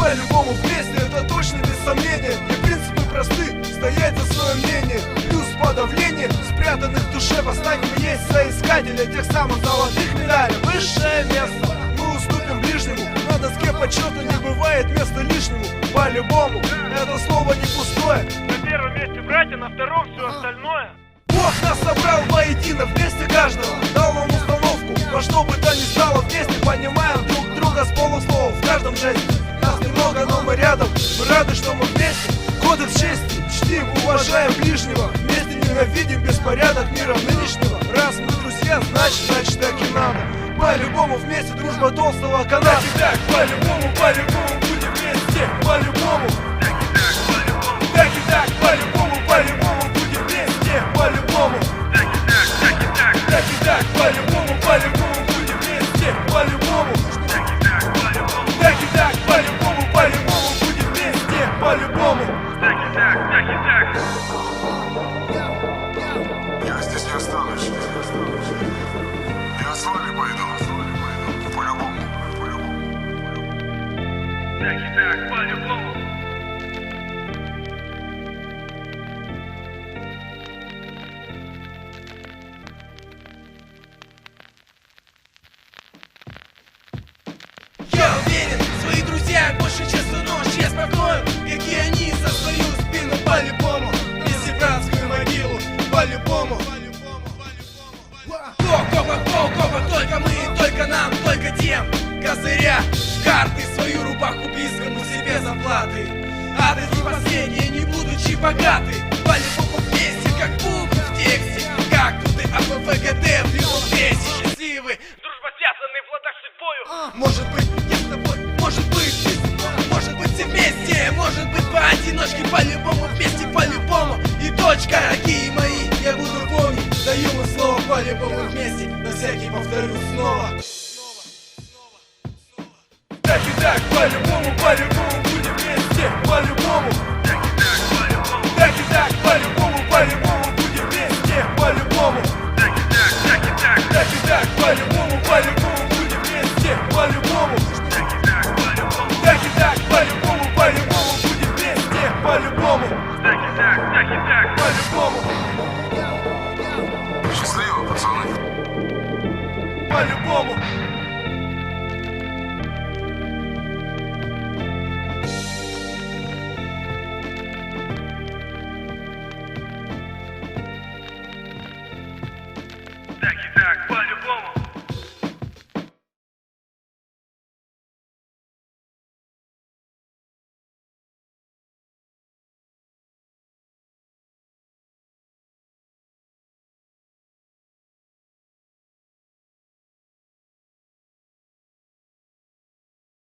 По-любому вместе, это точно без сомнения. И принципы просты, стоять за свое мнение. Плюс подавление, спрятанных в душе восстанием есть соискатели тех самых золотых медалей. Высшее место мы уступим ближнему. На доске почета не бывает места лишнему. По-любому, это слово не пустое. На первом месте братья, на втором все остальное. Бог нас собрал воедино, вместе каждого дал нам установку. Во что бы то ни стало, вместе понимаем друг друга с полуслова. В каждом жесте нас немного, но мы рядом. Мы рады, что мы вместе. Кодекс чести, чтим, уважаем ближнего. Вместе ненавидим беспорядок мира нынешнего. Раз мы друзья, значит так и надо. По-любому вместе, дружба толстого каната. Так, по-любому будем вместе. По-любому. Так и так, по-любому будем вместе. По-любому. Так и так, по-любому будем вместе. По-любому. Так и так, по-любому будем вместе. По-любому. Я здесь не останусь. Я с вами пойду. По-любому. Так и так, по-любому. Я уверен, свои друзья больше честно ночь. Я спокоен, как и они за свою спину. По-любому, вместе братскую могилу. По-любому. Копа, только мы, только нам, только тем. Козыря, карты, свою рубаху пискану себе заплаты. Отдадим последние, не будучи богаты. По-любому вместе, как буквы в тексте. Как тут и АПВГД в любом весе. Счастливы, Дружба связанный в ладах судьбою. может быть, я с тобой, может быть все вместе, может быть поодиночке, по-любому вместе, по-любому. И точка, дорогие мои, я буду помнить, даю вам слово, по-любому вместе, на всякий повторю снова. Так и так, по-любому будем вместе, по-любому.